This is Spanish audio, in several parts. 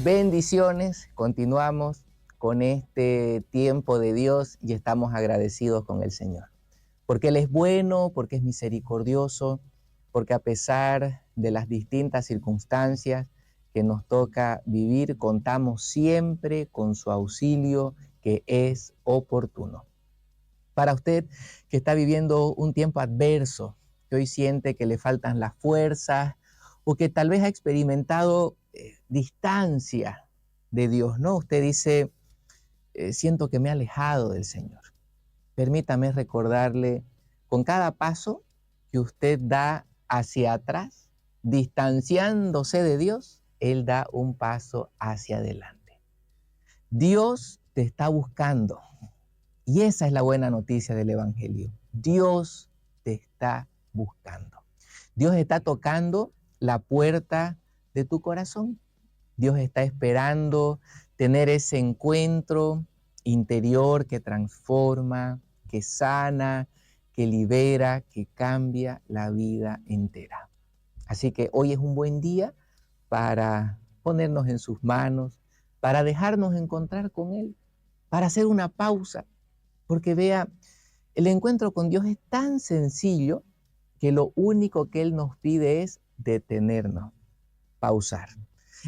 Bendiciones, continuamos con este tiempo de Dios y estamos agradecidos con el Señor. Porque Él es bueno, porque es misericordioso, porque a pesar de las distintas circunstancias que nos toca vivir, contamos siempre con su auxilio que es oportuno. Para usted que está viviendo un tiempo adverso, que hoy siente que le faltan las fuerzas o que tal vez ha experimentado distancia de Dios, ¿no? Usted dice, siento que me he alejado del Señor. Permítame recordarle, con cada paso que usted da hacia atrás, distanciándose de Dios, Él da un paso hacia adelante. Dios te está buscando. Y esa es la buena noticia del Evangelio. Dios te está buscando. Dios está tocando la puerta de tu corazón. Dios está esperando tener ese encuentro interior que transforma, que sana, que libera, que cambia la vida entera. Así que hoy es un buen día para ponernos en sus manos, para dejarnos encontrar con Él, para hacer una pausa. Porque vea, el encuentro con Dios es tan sencillo que lo único que Él nos pide es detenernos, pausar.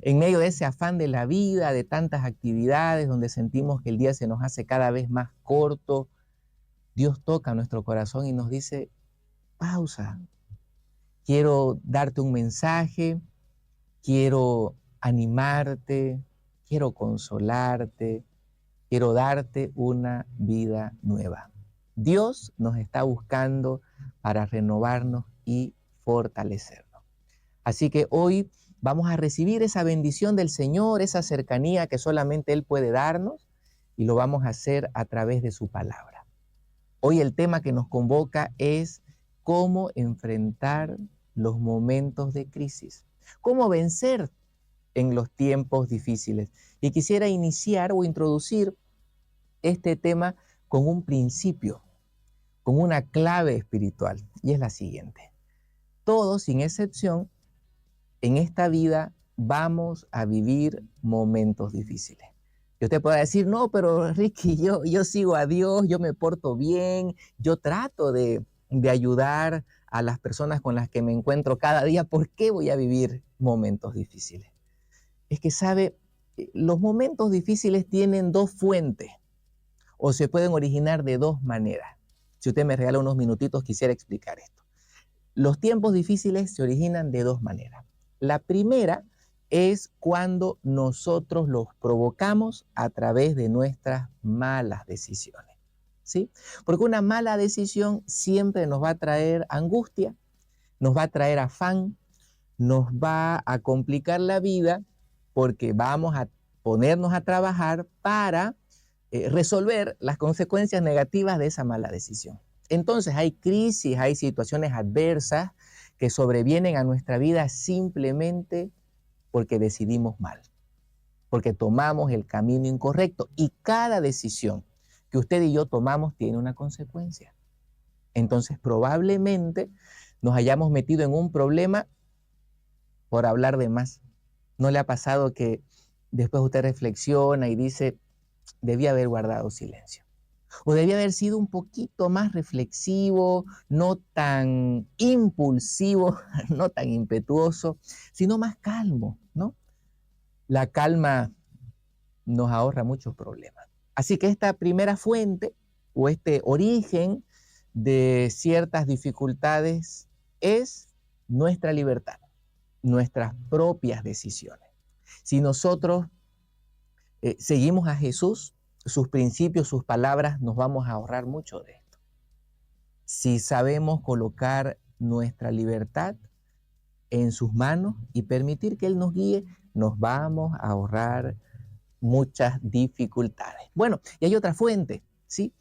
En medio de ese afán de la vida, de tantas actividades, donde sentimos que el día se nos hace cada vez más corto, Dios toca nuestro corazón y nos dice, pausa. Quiero darte un mensaje, quiero animarte, quiero consolarte, quiero darte una vida nueva. Dios nos está buscando para renovarnos y fortalecernos. Así que hoy vamos a recibir esa bendición del Señor, esa cercanía que solamente Él puede darnos, y lo vamos a hacer a través de su palabra. Hoy el tema que nos convoca es cómo enfrentar los momentos de crisis, cómo vencer en los tiempos difíciles. Y quisiera iniciar o introducir este tema con un principio, con una clave espiritual, y es la siguiente. Todos, sin excepción, en esta vida vamos a vivir momentos difíciles. Y usted puede decir, no, pero Ricky, yo sigo a Dios, yo me porto bien, yo trato de ayudar a las personas con las que me encuentro cada día, ¿por qué voy a vivir momentos difíciles? Es que sabe, los momentos difíciles tienen dos fuentes, o se pueden originar de dos maneras. Si usted me regala unos minutitos, quisiera explicar esto. Los tiempos difíciles se originan de dos maneras. La primera es cuando nosotros los provocamos a través de nuestras malas decisiones, ¿sí? Porque una mala decisión siempre nos va a traer angustia, nos va a traer afán, nos va a complicar la vida porque vamos a ponernos a trabajar para resolver las consecuencias negativas de esa mala decisión. Entonces hay crisis, hay situaciones adversas que sobrevienen a nuestra vida simplemente porque decidimos mal, porque tomamos el camino incorrecto, y cada decisión que usted y yo tomamos tiene una consecuencia. Entonces probablemente nos hayamos metido en un problema por hablar de más. ¿No le ha pasado que después usted reflexiona y dice, debía haber guardado silencio? O debía haber sido un poquito más reflexivo, no tan impulsivo, no tan impetuoso, sino más calmo, ¿no? La calma nos ahorra muchos problemas. Así que esta primera fuente o este origen de ciertas dificultades es nuestra libertad, nuestras propias decisiones. Si nosotros seguimos a Jesús, sus principios, sus palabras, nos vamos a ahorrar mucho de esto. Si sabemos colocar nuestra libertad en sus manos y permitir que Él nos guíe, nos vamos a ahorrar muchas dificultades. Bueno, y hay otra fuente, ¿sí?,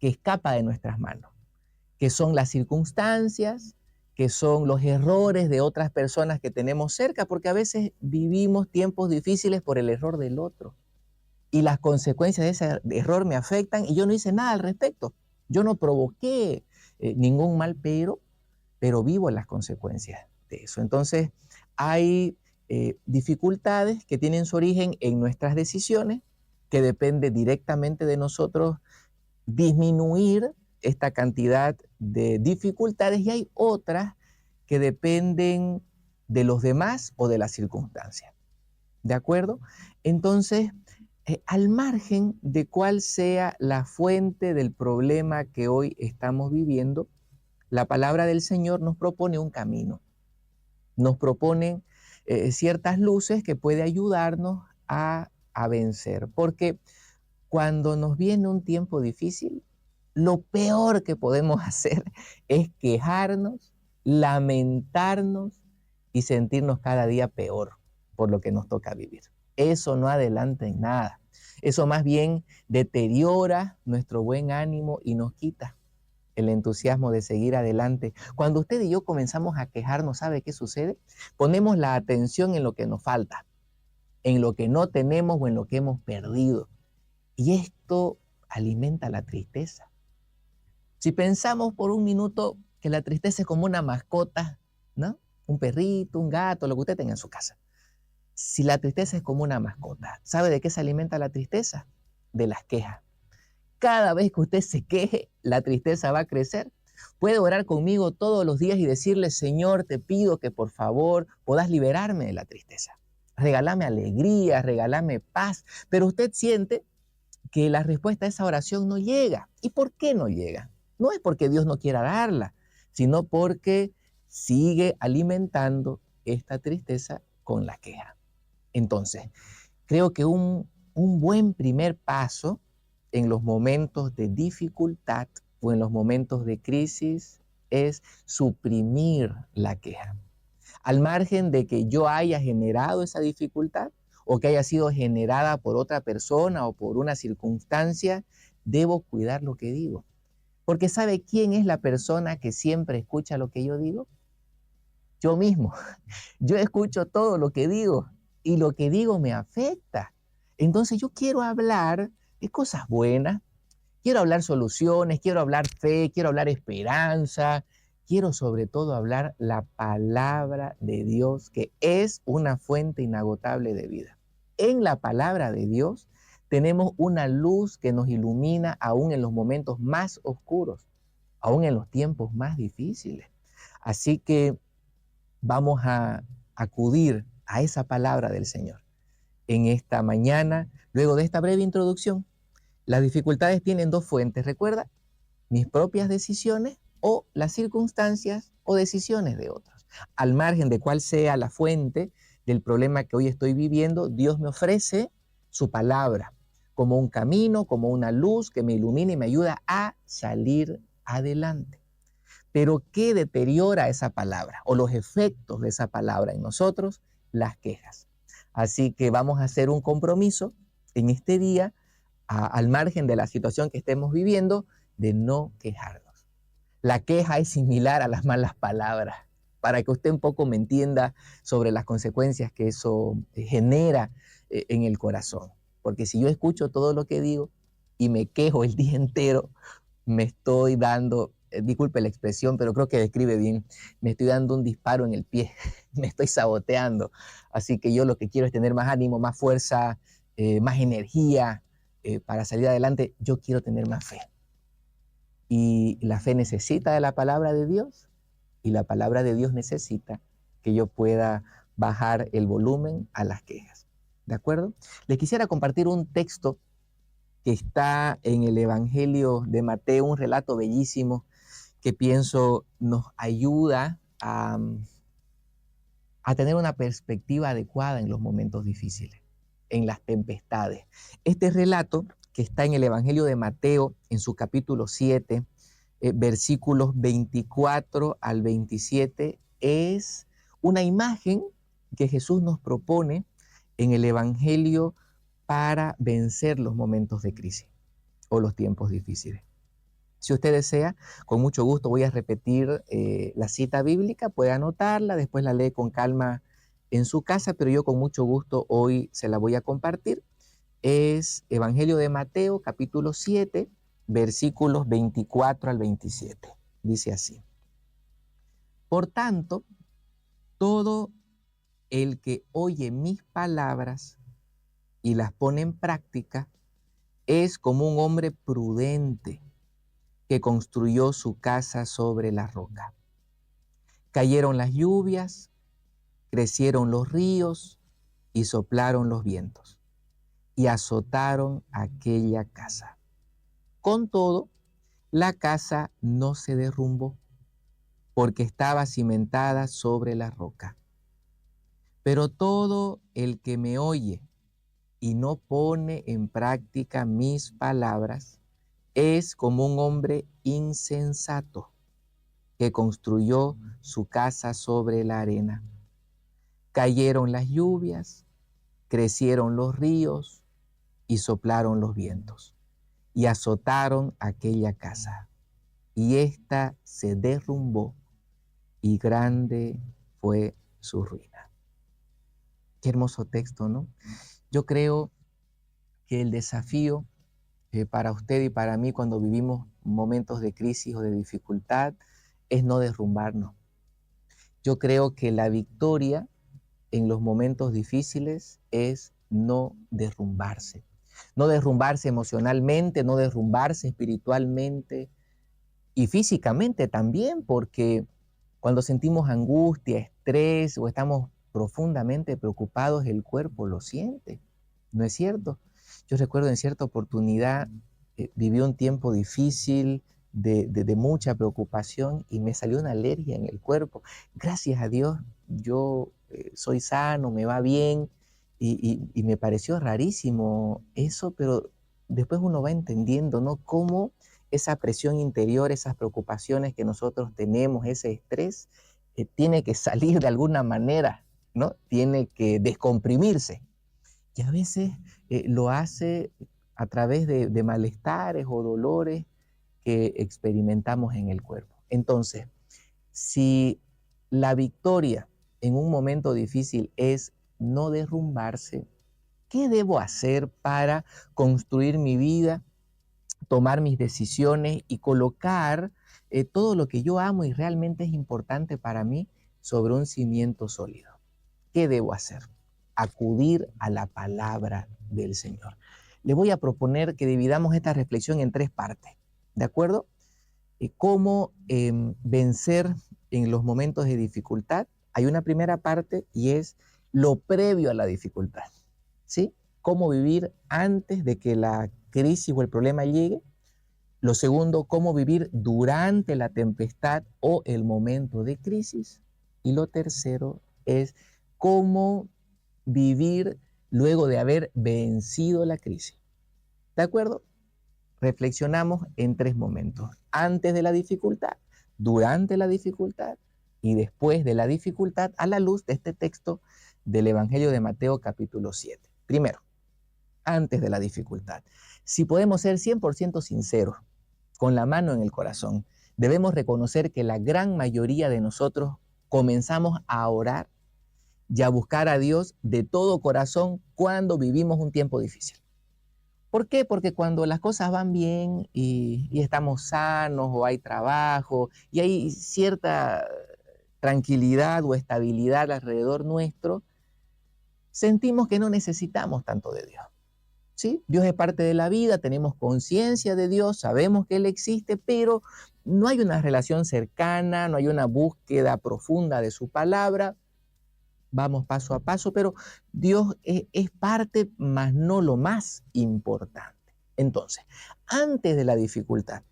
que escapa de nuestras manos, que son las circunstancias, que son los errores de otras personas que tenemos cerca, porque a veces vivimos tiempos difíciles por el error del otro. Y las consecuencias de ese error me afectan y yo no hice nada al respecto. Yo no provoqué ningún mal, pero vivo las consecuencias de eso. Entonces hay dificultades que tienen su origen en nuestras decisiones, que depende directamente de nosotros disminuir esta cantidad de dificultades, y hay otras que dependen de los demás o de las circunstancias. ¿De acuerdo? Entonces, al margen de cuál sea la fuente del problema que hoy estamos viviendo, la palabra del Señor nos propone un camino, nos propone ciertas luces que puede ayudarnos a vencer. Porque cuando nos viene un tiempo difícil, lo peor que podemos hacer es quejarnos, lamentarnos y sentirnos cada día peor por lo que nos toca vivir. Eso no adelanta en nada. Eso más bien deteriora nuestro buen ánimo y nos quita el entusiasmo de seguir adelante. Cuando usted y yo comenzamos a quejarnos, ¿sabe qué sucede? Ponemos la atención en lo que nos falta, en lo que no tenemos o en lo que hemos perdido. Y esto alimenta la tristeza. Si pensamos por un minuto que la tristeza es como una mascota, ¿no? Un perrito, un gato, lo que usted tenga en su casa. Si la tristeza es como una mascota, ¿sabe de qué se alimenta la tristeza? De las quejas. Cada vez que usted se queje, la tristeza va a crecer. Puede orar conmigo todos los días y decirle: Señor, te pido que por favor puedas liberarme de la tristeza. Regálame alegría, regálame paz. Pero usted siente que la respuesta a esa oración no llega. ¿Y por qué no llega? No es porque Dios no quiera darla, sino porque sigue alimentando esta tristeza con la queja. Entonces, creo que un buen primer paso en los momentos de dificultad o en los momentos de crisis es suprimir la queja. Al margen de que yo haya generado esa dificultad o que haya sido generada por otra persona o por una circunstancia, debo cuidar lo que digo. Porque ¿sabe quién es la persona que siempre escucha lo que yo digo? Yo mismo. Yo escucho todo lo que digo y lo que digo me afecta. Entonces yo quiero hablar de cosas buenas, quiero hablar soluciones, quiero hablar fe, quiero hablar esperanza, quiero sobre todo hablar la palabra de Dios, que es una fuente inagotable de vida. En la palabra de Dios tenemos una luz que nos ilumina aún en los momentos más oscuros, aún en los tiempos más difíciles. Así que vamos a acudir a esa palabra del Señor en esta mañana, luego de esta breve introducción. Las dificultades tienen dos fuentes, recuerda, mis propias decisiones o las circunstancias o decisiones de otros. Al margen de cuál sea la fuente del problema que hoy estoy viviendo, Dios me ofrece su palabra como un camino, como una luz que me ilumina y me ayuda a salir adelante. Pero ¿qué deteriora esa palabra o los efectos de esa palabra en nosotros? Las quejas. Así que vamos a hacer un compromiso en este día, al margen de la situación que estemos viviendo, de no quejarnos. La queja es similar a las malas palabras, para que usted un poco me entienda sobre las consecuencias que eso genera en el corazón. Porque si yo escucho todo lo que digo y me quejo el día entero, me estoy dando, disculpe la expresión, pero creo que describe bien, me estoy dando un disparo en el pie, me estoy saboteando. Así que yo lo que quiero es tener más ánimo, más fuerza, más energía para salir adelante. Yo quiero tener más fe. Y la fe necesita de la palabra de Dios, y la palabra de Dios necesita que yo pueda bajar el volumen a las quejas. ¿De acuerdo? Les quisiera compartir un texto que está en el Evangelio de Mateo, un relato bellísimo que pienso nos ayuda a tener una perspectiva adecuada en los momentos difíciles, en las tempestades. Este relato que está en el Evangelio de Mateo, en su capítulo 7, versículos 24 al 27, es una imagen que Jesús nos propone en el Evangelio para vencer los momentos de crisis o los tiempos difíciles. Si usted desea, con mucho gusto voy a repetir la cita bíblica, puede anotarla, después la lee con calma en su casa, pero yo con mucho gusto hoy se la voy a compartir. Es Evangelio de Mateo, capítulo 7, versículos 24 al 27. Dice así: Por tanto, todo el que oye mis palabras y las pone en práctica es como un hombre prudente que construyó su casa sobre la roca. Cayeron las lluvias, crecieron los ríos y soplaron los vientos y azotaron aquella casa. Con todo, la casa no se derrumbó porque estaba cimentada sobre la roca. Pero todo el que me oye y no pone en práctica mis palabras es como un hombre insensato que construyó su casa sobre la arena. Cayeron las lluvias, crecieron los ríos y soplaron los vientos y azotaron aquella casa. Y ésta se derrumbó y grande fue su ruina. Qué hermoso texto, ¿no? Yo creo que el desafío para usted y para mí cuando vivimos momentos de crisis o de dificultad es no derrumbarnos. Yo creo que la victoria en los momentos difíciles es no derrumbarse. No derrumbarse emocionalmente, no derrumbarse espiritualmente y físicamente también, porque cuando sentimos angustia, estrés o estamos profundamente preocupados, el cuerpo lo siente, ¿no es cierto? Yo recuerdo en cierta oportunidad, viví un tiempo difícil, de mucha preocupación y me salió una alergia en el cuerpo. Gracias a Dios, yo soy sano, me va bien y me pareció rarísimo eso, pero después uno va entendiendo, ¿no? Cómo esa presión interior, esas preocupaciones que nosotros tenemos, ese estrés, tiene que salir de alguna manera, ¿no? Tiene que descomprimirse. Y a veces lo hace a través de malestares o dolores que experimentamos en el cuerpo. Entonces, si la victoria en un momento difícil es no derrumbarse, ¿qué debo hacer para construir mi vida, tomar mis decisiones y colocar todo lo que yo amo y realmente es importante para mí sobre un cimiento sólido? ¿Qué debo hacer? Acudir a la palabra del Señor. Le voy a proponer que dividamos esta reflexión en 3 partes, ¿de acuerdo? Cómo vencer en los momentos de dificultad. Hay una primera parte y es lo previo a la dificultad, ¿sí? Cómo vivir antes de que la crisis o el problema llegue. Lo segundo, cómo vivir durante la tempestad o el momento de crisis. Y lo tercero es cómo vivir luego de haber vencido la crisis. ¿De acuerdo? Reflexionamos en 3 momentos. Antes de la dificultad, durante la dificultad y después de la dificultad a la luz de este texto del Evangelio de Mateo capítulo 7. Primero, antes de la dificultad. Si podemos ser 100% sinceros, con la mano en el corazón, debemos reconocer que la gran mayoría de nosotros comenzamos a orar y a buscar a Dios de todo corazón cuando vivimos un tiempo difícil. ¿Por qué? Porque cuando las cosas van bien y estamos sanos o hay trabajo y hay cierta tranquilidad o estabilidad alrededor nuestro, sentimos que no necesitamos tanto de Dios. ¿Sí? Dios es parte de la vida, tenemos conciencia de Dios, sabemos que Él existe, pero no hay una relación cercana, no hay una búsqueda profunda de su palabra. Vamos paso a paso, pero Dios es parte, más no lo más importante. Entonces, antes de la dificultad,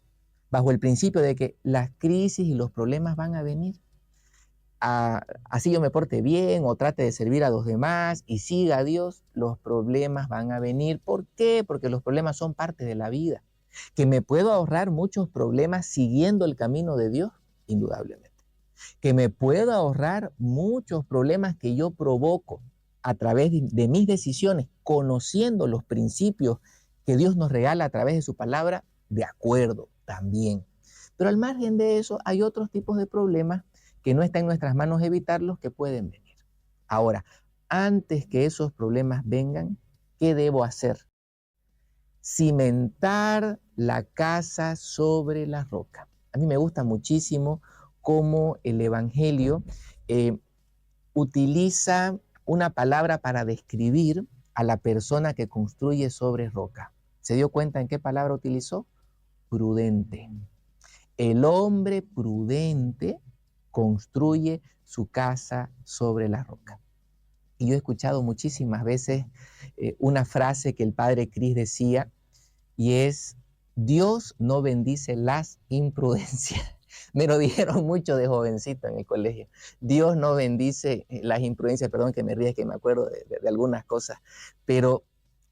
bajo el principio de que las crisis y los problemas van a venir, así yo me porte bien o trate de servir a los demás y siga a Dios, los problemas van a venir. ¿Por qué? Porque los problemas son parte de la vida. ¿Que me puedo ahorrar muchos problemas siguiendo el camino de Dios? Indudablemente. ¿Que me puedo ahorrar muchos problemas que yo provoco a través de mis decisiones, conociendo los principios que Dios nos regala a través de su palabra? De acuerdo, también. Pero al margen de eso, hay otros tipos de problemas que no está en nuestras manos evitarlos, que pueden venir. Ahora, antes que esos problemas vengan, ¿qué debo hacer? Cimentar la casa sobre la roca. A mí me gusta muchísimo cómo el Evangelio utiliza una palabra para describir a la persona que construye sobre roca. ¿Se dio cuenta en qué palabra utilizó? Prudente. El hombre prudente construye su casa sobre la roca. Y yo he escuchado muchísimas veces una frase que el padre Cris decía, y es: Dios no bendice las imprudencias. Me lo dijeron mucho de jovencito en el colegio. Dios no bendice las imprudencias. Perdón que me ríe, que me acuerdo de algunas cosas. Pero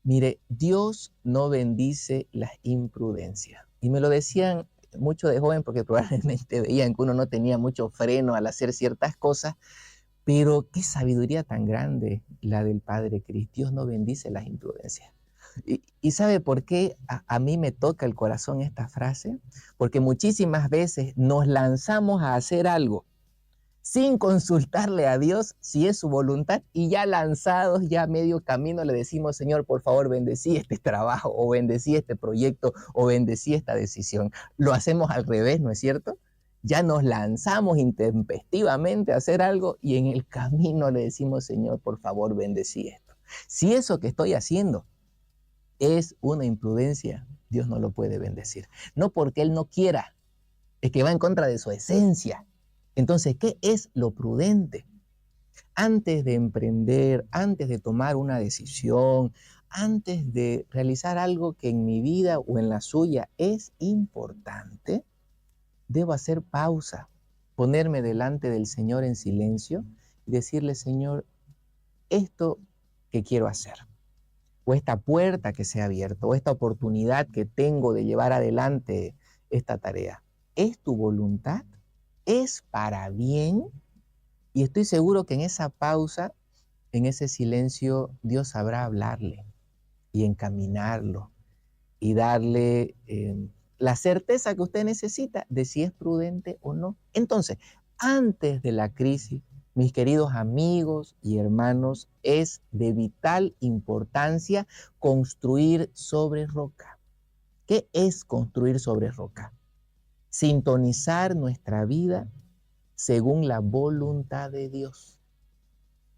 mire, Dios no bendice las imprudencias. Y me lo decían mucho de joven porque probablemente veían que uno no tenía mucho freno al hacer ciertas cosas. Pero qué sabiduría tan grande la del Padre Cristo. Dios no bendice las imprudencias. ¿Y sabe por qué a mí me toca el corazón esta frase? Porque muchísimas veces nos lanzamos a hacer algo sin consultarle a Dios si es su voluntad, y ya lanzados, ya a medio camino le decimos: Señor, por favor, bendecí este trabajo, o bendecí este proyecto, o bendecí esta decisión. Lo hacemos al revés, ¿no es cierto? Ya nos lanzamos intempestivamente a hacer algo y en el camino le decimos: Señor, por favor, bendecí esto. Si eso que estoy haciendo es una imprudencia, Dios no lo puede bendecir. No porque Él no quiera, es que va en contra de su esencia. Entonces, ¿qué es lo prudente? Antes de emprender, antes de tomar una decisión, antes de realizar algo que en mi vida o en la suya es importante, debo hacer pausa, ponerme delante del Señor en silencio y decirle: Señor, esto que quiero hacer, o esta puerta que se ha abierto, o esta oportunidad que tengo de llevar adelante esta tarea, ¿es tu voluntad? ¿Es para bien? Y estoy seguro que en esa pausa, en ese silencio, Dios sabrá hablarle y encaminarlo y darle la certeza que usted necesita de si es prudente o no. Entonces, antes de la crisis, mis queridos amigos y hermanos, es de vital importancia construir sobre roca. ¿Qué es construir sobre roca? Sintonizar nuestra vida según la voluntad de Dios.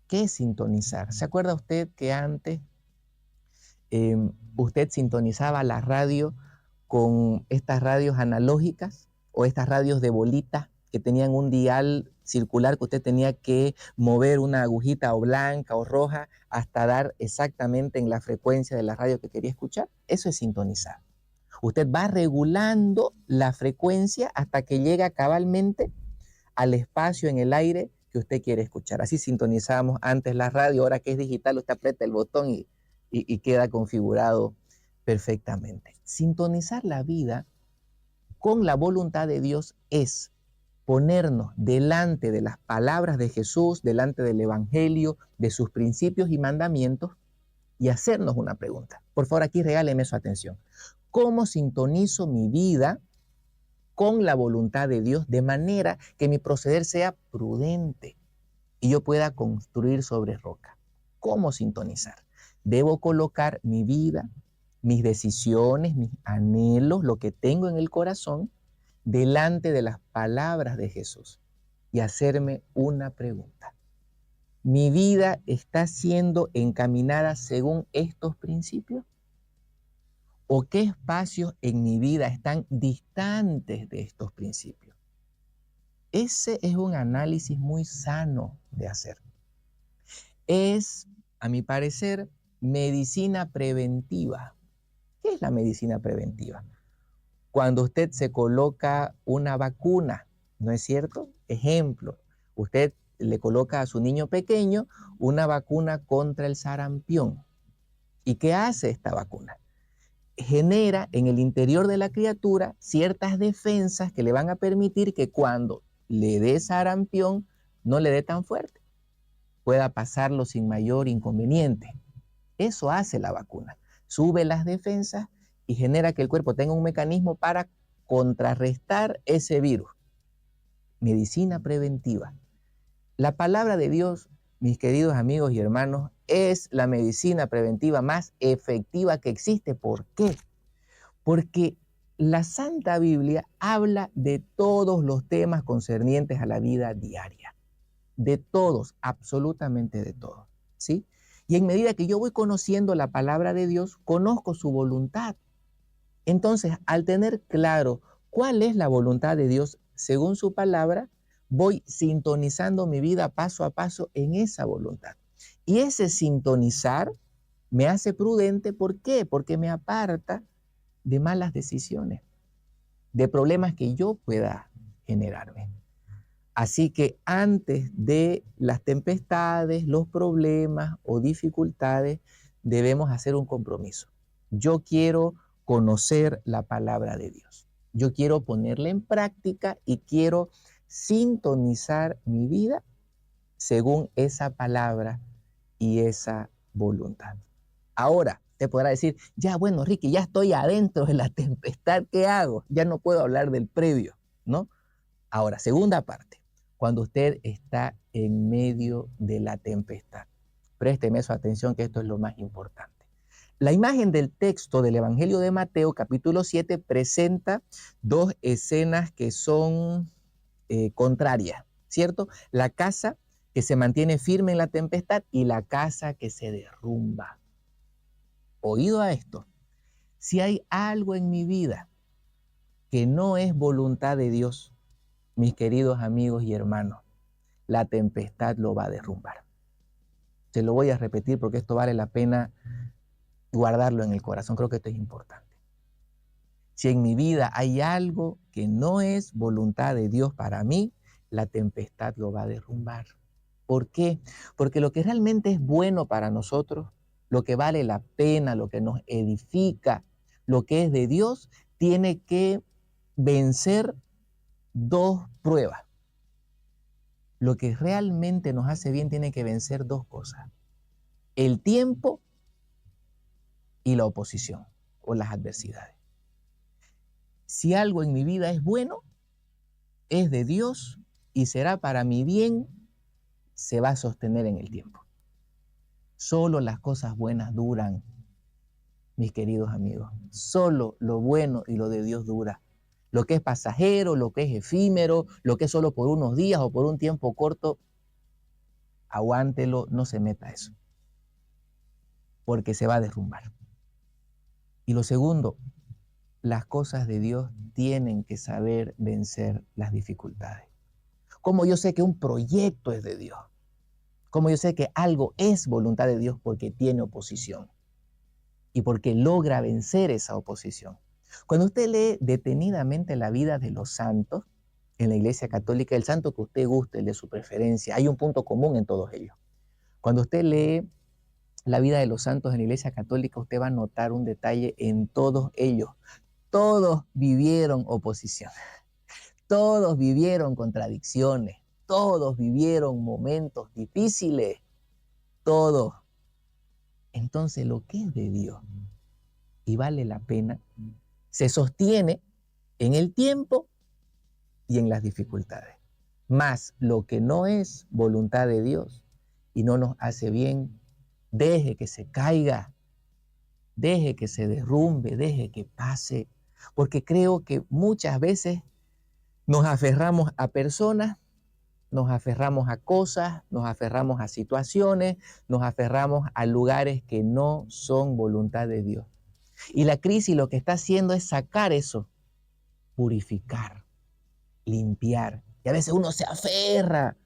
¿Qué es sintonizar? ¿Se acuerda usted que antes usted sintonizaba la radio con estas radios analógicas o estas radios de bolita que tenían un dial circular que usted tenía que mover una agujita o blanca o roja hasta dar exactamente en la frecuencia de la radio que quería escuchar? Eso es sintonizar. Usted va regulando la frecuencia hasta que llega cabalmente al espacio en el aire que usted quiere escuchar. Así sintonizábamos antes la radio. Ahora que es digital, usted aprieta el botón y queda configurado perfectamente. Sintonizar la vida con la voluntad de Dios es ponernos delante de las palabras de Jesús, delante del Evangelio, de sus principios y mandamientos, y hacernos una pregunta. Por favor, aquí regáleme su atención. ¿Cómo sintonizo mi vida con la voluntad de Dios de manera que mi proceder sea prudente y yo pueda construir sobre roca? ¿Cómo sintonizar? Debo colocar mi vida, mis decisiones, mis anhelos, lo que tengo en el corazón, delante de las palabras de Jesús y hacerme una pregunta. ¿Mi vida está siendo encaminada según estos principios? ¿O qué espacios en mi vida están distantes de estos principios? Ese es un análisis muy sano de hacer. Es, a mi parecer, medicina preventiva. ¿Qué es la medicina preventiva? Cuando usted se coloca una vacuna, ¿no es cierto? Ejemplo, usted le coloca a su niño pequeño una vacuna contra el sarampión. ¿Y qué hace esta vacuna? Genera en el interior de la criatura ciertas defensas que le van a permitir que cuando le dé sarampión no le dé tan fuerte, pueda pasarlo sin mayor inconveniente. Eso hace la vacuna. Sube las defensas y genera que el cuerpo tenga un mecanismo para contrarrestar ese virus. Medicina preventiva. La palabra de Dios, mis queridos amigos y hermanos, es la medicina preventiva más efectiva que existe. ¿Por qué? Porque la Santa Biblia habla de todos los temas concernientes a la vida diaria. De todos, absolutamente de todos. ¿sí? Y en medida que yo voy conociendo la palabra de Dios, conozco su voluntad. Entonces, al tener claro cuál es la voluntad de Dios según su palabra, voy sintonizando mi vida paso a paso en esa voluntad. Y ese sintonizar me hace prudente. ¿Por qué? Porque me aparta de malas decisiones, de problemas que yo pueda generarme. Así que antes de las tempestades, los problemas o dificultades, debemos hacer un compromiso. Yo quiero conocer la palabra de Dios. Yo quiero ponerla en práctica y quiero sintonizar mi vida según esa palabra y esa voluntad. Ahora, te podrá decir, ya bueno, Ricky, ya estoy adentro de la tempestad, ¿qué hago? Ya no puedo hablar del previo, ¿no? Ahora, segunda parte, cuando usted está en medio de la tempestad. Présteme su atención, que esto es lo más importante. La imagen del texto del Evangelio de Mateo, capítulo 7, presenta dos escenas que son contrarias, ¿cierto? La casa que se mantiene firme en la tempestad y la casa que se derrumba. Oído a esto, si hay algo en mi vida que no es voluntad de Dios, mis queridos amigos y hermanos, la tempestad lo va a derrumbar. Se lo voy a repetir porque esto vale la pena guardarlo en el corazón. Creo que esto es importante. Si en mi vida hay algo que no es voluntad de Dios para mí, la tempestad lo va a derrumbar. ¿Por qué? Porque lo que realmente es bueno para nosotros, lo que vale la pena, lo que nos edifica, lo que es de Dios, tiene que vencer dos pruebas. Lo que realmente nos hace bien tiene que vencer dos cosas: el tiempo y la oposición o las adversidades. Si algo en mi vida es bueno, es de Dios y será para mi bien, se va a sostener en el tiempo. Solo las cosas buenas duran, mis queridos amigos. Solo lo bueno y lo de Dios dura. Lo que es pasajero, lo que es efímero, lo que es solo por unos días o por un tiempo corto, aguántelo, no se meta a eso, porque se va a derrumbar. Y lo segundo, las cosas de Dios tienen que saber vencer las dificultades. Como yo sé que un proyecto es de Dios, como yo sé que algo es voluntad de Dios porque tiene oposición y porque logra vencer esa oposición. Cuando usted lee detenidamente la vida de los santos en la Iglesia Católica, el santo que usted guste, el de su preferencia, hay un punto común en todos ellos. Cuando usted lee la vida de los santos en la Iglesia Católica, usted va a notar un detalle en todos ellos. Todos vivieron oposición, todos vivieron contradicciones, todos vivieron momentos difíciles, todos. Entonces lo que es de Dios y vale la pena, se sostiene en el tiempo y en las dificultades. Mas lo que no es voluntad de Dios y no nos hace bien, deje que se caiga, deje que se derrumbe, deje que pase, porque creo que muchas veces nos aferramos a personas, nos aferramos a cosas, nos aferramos a situaciones, nos aferramos a lugares que no son voluntad de Dios. Y la crisis lo que está haciendo es sacar eso, purificar, limpiar. Y a veces uno se aferra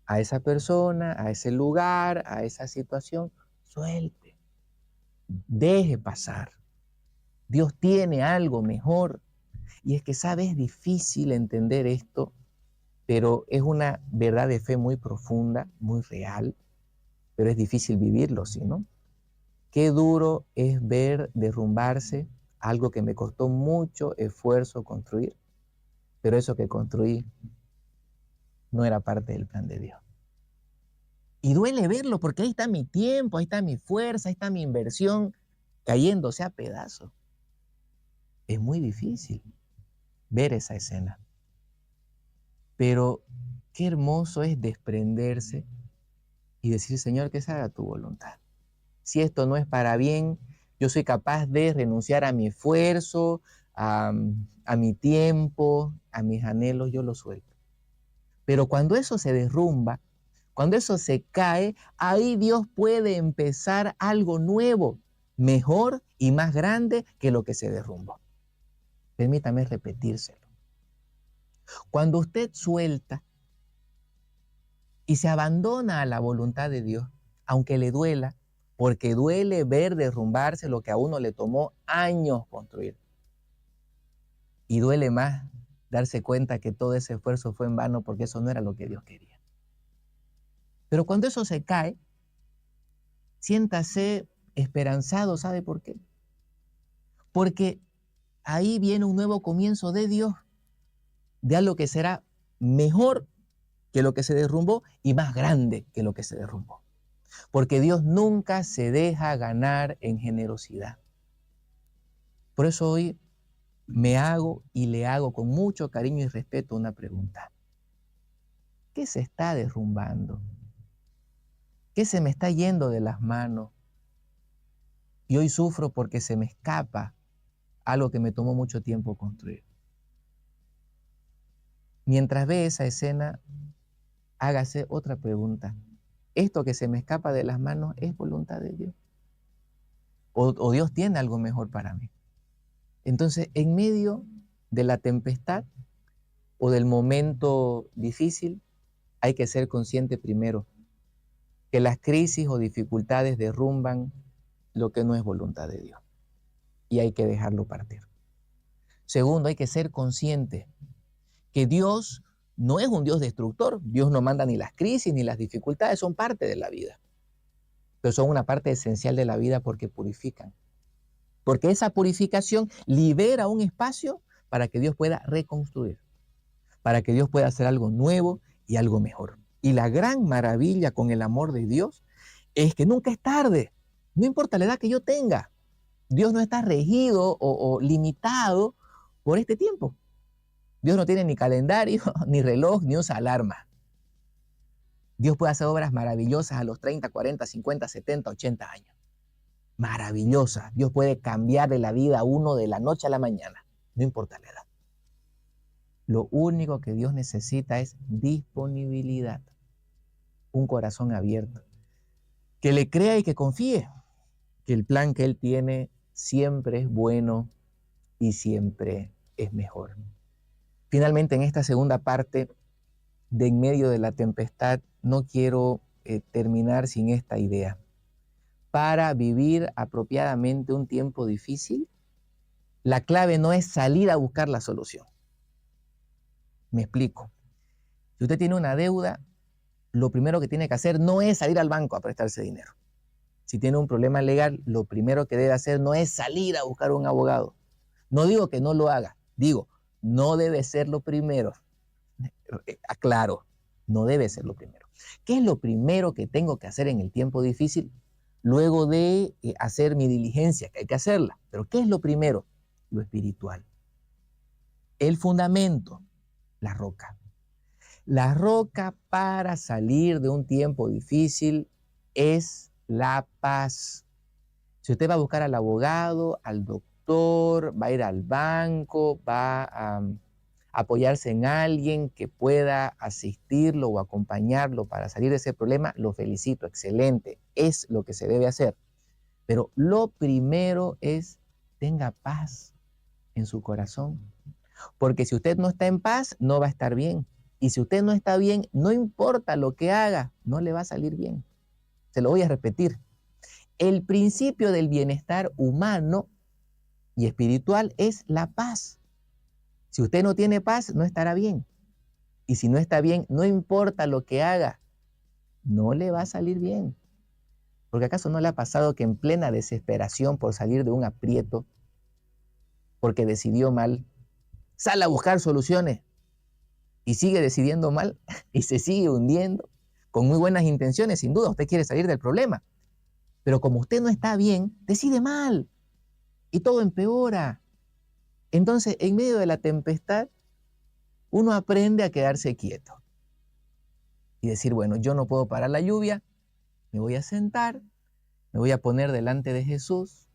a esa persona, a ese lugar, a esa situación. Suelte, deje pasar. Dios tiene algo mejor. Y es que, ¿sabes? Es difícil entender esto, pero es una verdad de fe muy profunda, muy real, pero es difícil vivirlo, ¿sí, no? Qué duro es ver derrumbarse algo que me costó mucho esfuerzo construir, pero eso que construí no era parte del plan de Dios. Y duele verlo porque ahí está mi tiempo, ahí está mi fuerza, ahí está mi inversión cayéndose a pedazos. Es muy difícil ver esa escena. Pero qué hermoso es desprenderse y decir, Señor, que se haga tu voluntad. Si esto no es para bien, yo soy capaz de renunciar a mi esfuerzo, a mi tiempo, a mis anhelos, yo lo suelto. Pero cuando eso se derrumba, Cuando eso se cae, ahí Dios puede empezar algo nuevo, mejor y más grande que lo que se derrumbó. Permítame repetírselo. Cuando usted suelta y se abandona a la voluntad de Dios, aunque le duela, porque duele ver derrumbarse lo que a uno le tomó años construir. Y duele más darse cuenta que todo ese esfuerzo fue en vano porque eso no era lo que Dios quería. Pero cuando eso se cae, siéntase esperanzado, ¿sabe por qué? Porque ahí viene un nuevo comienzo de Dios, de algo que será mejor que lo que se derrumbó y más grande que lo que se derrumbó. Porque Dios nunca se deja ganar en generosidad. Por eso hoy me hago y le hago con mucho cariño y respeto una pregunta. ¿Qué se está derrumbando? ¿Qué se me está yendo de las manos? Y hoy sufro porque se me escapa algo que me tomó mucho tiempo construir. Mientras ve esa escena, hágase otra pregunta. ¿Esto que se me escapa de las manos es voluntad de Dios? ¿O Dios tiene algo mejor para mí? Entonces, en medio de la tempestad o del momento difícil, hay que ser consciente primero que las crisis o dificultades derrumban lo que no es voluntad de Dios y hay que dejarlo partir. Segundo, hay que ser consciente que Dios no es un Dios destructor. Dios no manda ni las crisis ni las dificultades, son parte de la vida. Pero son una parte esencial de la vida porque purifican. Porque esa purificación libera un espacio para que Dios pueda reconstruir, para que Dios pueda hacer algo nuevo y algo mejor. Y la gran maravilla con el amor de Dios es que nunca es tarde, no importa la edad que yo tenga. Dios no está regido o limitado por este tiempo. Dios no tiene ni calendario, ni reloj, ni usa alarma. Dios puede hacer obras maravillosas a los 30, 40, 50, 70, 80 años. Maravillosas. Dios puede cambiarle la vida a uno de la noche a la mañana, no importa la edad. Lo único que Dios necesita es disponibilidad, un corazón abierto, que le crea y que confíe que el plan que Él tiene siempre es bueno y siempre es mejor. Finalmente, en esta segunda parte de En medio de la tempestad, no quiero terminar sin esta idea. Para vivir apropiadamente un tiempo difícil, la clave no es salir a buscar la solución. Me explico. Si usted tiene una deuda, lo primero que tiene que hacer no es salir al banco a prestarse dinero. Si tiene un problema legal, lo primero que debe hacer no es salir a buscar un abogado. No digo que no lo haga, digo, no debe ser lo primero. Aclaro, no debe ser lo primero. ¿Qué es lo primero que tengo que hacer en el tiempo difícil? Luego de hacer mi diligencia, que hay que hacerla. Pero ¿qué es lo primero? Lo espiritual. El fundamento, la roca. La roca para salir de un tiempo difícil es la paz. Si usted va a buscar al abogado, al doctor, va a ir al banco, va a apoyarse en alguien que pueda asistirlo o acompañarlo para salir de ese problema, lo felicito, excelente, es lo que se debe hacer. Pero lo primero es tenga paz en su corazón, porque si usted no está en paz, no va a estar bien. Y si usted no está bien, no importa lo que haga, no le va a salir bien. Se lo voy a repetir. El principio del bienestar humano y espiritual es la paz. Si usted no tiene paz, no estará bien. Y si no está bien, no importa lo que haga, no le va a salir bien. Porque ¿acaso no le ha pasado que en plena desesperación por salir de un aprieto, porque decidió mal, sale a buscar soluciones y sigue decidiendo mal y se sigue hundiendo con muy buenas intenciones? Sin duda, usted quiere salir del problema. Pero como usted no está bien, decide mal y todo empeora. Entonces, en medio de la tempestad, uno aprende a quedarse quieto y decir, bueno, yo no puedo parar la lluvia, me voy a sentar, me voy a poner delante de Jesús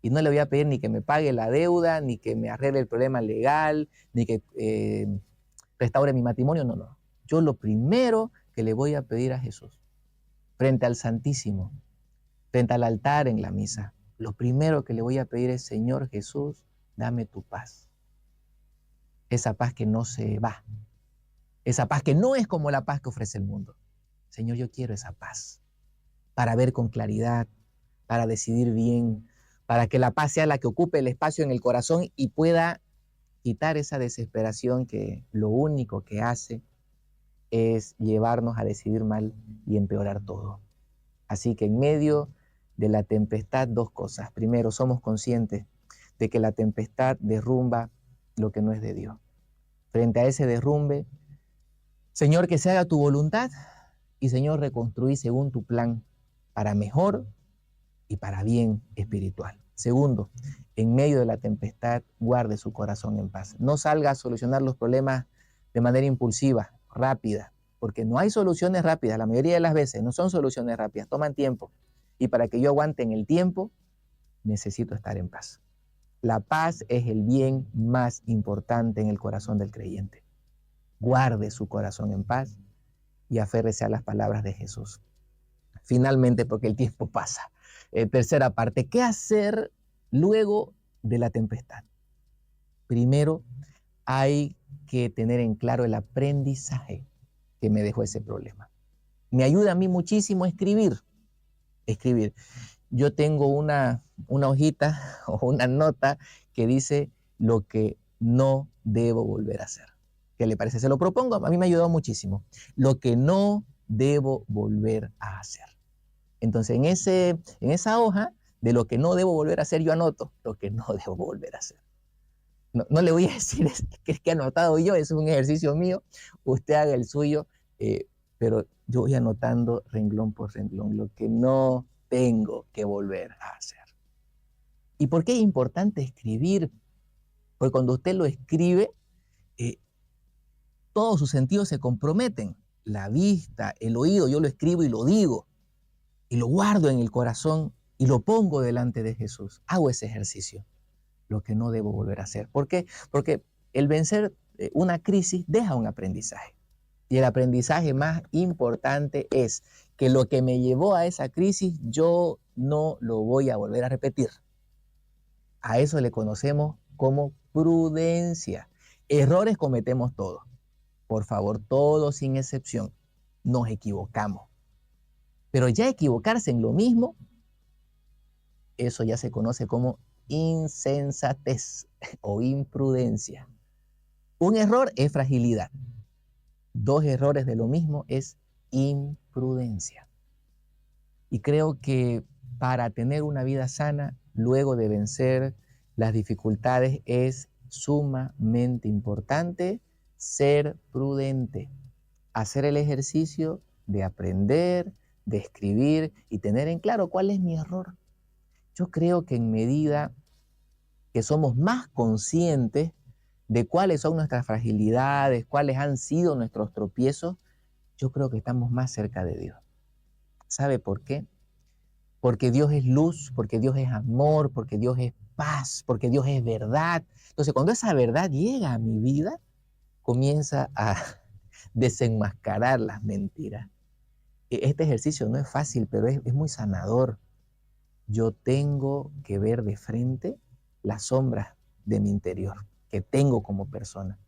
y no le voy a pedir ni que me pague la deuda, ni que me arregle el problema legal, ni que restaure mi matrimonio, no. Yo lo primero que le voy a pedir a Jesús frente al Santísimo, frente al altar en la misa, lo primero que le voy a pedir es: Señor Jesús, dame tu paz. Esa paz que no se va, esa paz que no es como la paz que ofrece el mundo. Señor, yo quiero esa paz para ver con claridad, para decidir bien, para que la paz sea la que ocupe el espacio en el corazón y pueda quitar esa desesperación que lo único que hace es llevarnos a decidir mal y empeorar todo. Así que en medio de la tempestad, dos cosas. Primero, somos conscientes de que la tempestad derrumba lo que no es de Dios. Frente a ese derrumbe, Señor, que se haga tu voluntad y, Señor, reconstruí según tu plan para mejor y para bien espiritual. Segundo, en medio de la tempestad, guarde su corazón en paz. No salga a solucionar los problemas de manera impulsiva, rápida, porque no hay soluciones rápidas. La mayoría de las veces no son soluciones rápidas, toman tiempo. Y para que yo aguante en el tiempo, necesito estar en paz. La paz es el bien más importante en el corazón del creyente. Guarde su corazón en paz y aférrese a las palabras de Jesús. Finalmente, porque el tiempo pasa. Tercera parte, ¿qué hacer luego de la tempestad? Primero, hay que tener en claro el aprendizaje que me dejó ese problema. Me ayuda a mí muchísimo escribir. Yo tengo una hojita o una nota que dice lo que no debo volver a hacer. ¿Qué le parece? Se lo propongo, a mí me ha ayudado muchísimo. Lo que no debo volver a hacer. Entonces, en esa hoja de lo que no debo volver a hacer, yo anoto lo que no debo volver a hacer. No le voy a decir que he anotado yo, eso es un ejercicio mío, usted haga el suyo, pero yo voy anotando renglón por renglón lo que no tengo que volver a hacer. ¿Y por qué es importante escribir? Porque cuando usted lo escribe, todos sus sentidos se comprometen. La vista, el oído, yo lo escribo y lo digo. Y lo guardo en el corazón y lo pongo delante de Jesús. Hago ese ejercicio, lo que no debo volver a hacer. ¿Por qué? Porque el vencer una crisis deja un aprendizaje. Y el aprendizaje más importante es que lo que me llevó a esa crisis, yo no lo voy a volver a repetir. A eso le conocemos como prudencia. Errores cometemos todos. Por favor, todos sin excepción. Nos equivocamos. Pero ya equivocarse en lo mismo, eso ya se conoce como insensatez o imprudencia. Un error es fragilidad. Dos errores de lo mismo es imprudencia. Y creo que para tener una vida sana, luego de vencer las dificultades, es sumamente importante ser prudente, hacer el ejercicio de aprender, de escribir y tener en claro cuál es mi error. Yo creo que en medida que somos más conscientes de cuáles son nuestras fragilidades, cuáles han sido nuestros tropiezos, yo creo que estamos más cerca de Dios. ¿Sabe por qué? Porque Dios es luz, porque Dios es amor, porque Dios es paz, porque Dios es verdad. Entonces, cuando esa verdad llega a mi vida, comienza a desenmascarar las mentiras. Este ejercicio no es fácil, pero es muy sanador. Yo tengo que ver de frente las sombras de mi interior, que tengo como persona.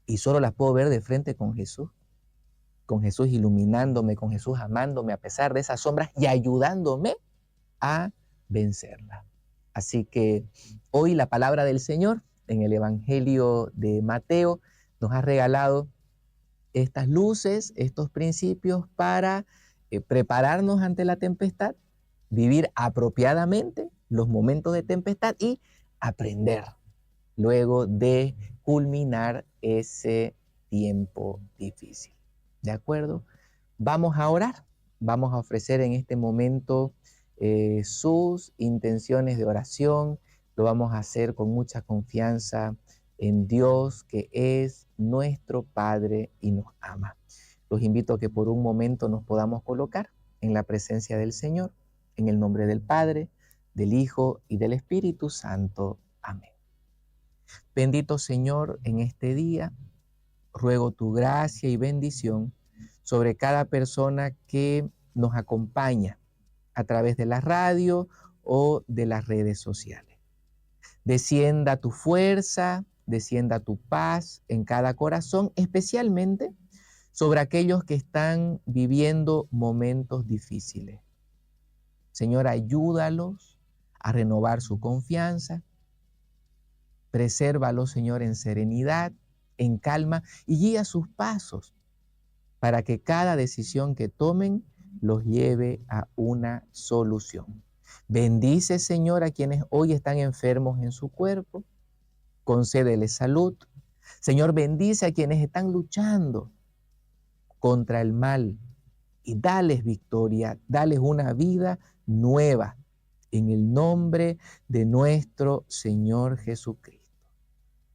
Y solo las puedo ver de frente con Jesús iluminándome, con Jesús amándome a pesar de esas sombras y ayudándome a vencerlas. Así que hoy la palabra del Señor en el Evangelio de Mateo nos ha regalado estas luces, estos principios para prepararnos ante la tempestad, vivir apropiadamente los momentos de tempestad y aprender luego de culminar ese tiempo difícil. ¿De acuerdo? Vamos a orar, vamos a ofrecer en este momento sus intenciones de oración, lo vamos a hacer con mucha confianza en Dios, que es nuestro Padre y nos ama. Los invito a que por un momento nos podamos colocar en la presencia del Señor, en el nombre del Padre, del Hijo y del Espíritu Santo. Amén. Bendito Señor, en este día, ruego tu gracia y bendición sobre cada persona que nos acompaña a través de la radio o de las redes sociales. Descienda tu fuerza, descienda tu paz en cada corazón, especialmente sobre aquellos que están viviendo momentos difíciles. Señor, ayúdalos a renovar su confianza, presérvalos, Señor, en serenidad, en calma, y guía sus pasos para que cada decisión que tomen los lleve a una solución. Bendice, Señor, a quienes hoy están enfermos en su cuerpo, concédeles salud. Señor, bendice a quienes están luchando contra el mal y dales victoria, dales una vida nueva en el nombre de nuestro Señor Jesucristo.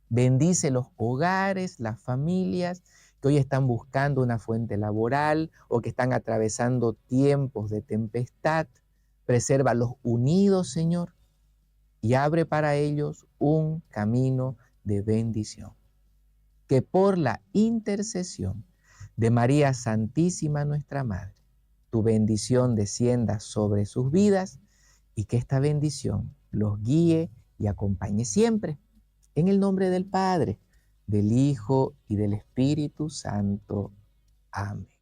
Bendice los hogares, las familias que hoy están buscando una fuente laboral o que están atravesando tiempos de tempestad. Presérvalos unidos, Señor, y abre para ellos un camino de bendición. Que por la intercesión de María Santísima, nuestra Madre, tu bendición descienda sobre sus vidas y que esta bendición los guíe y acompañe siempre. En el nombre del Padre, del Hijo y del Espíritu Santo. Amén.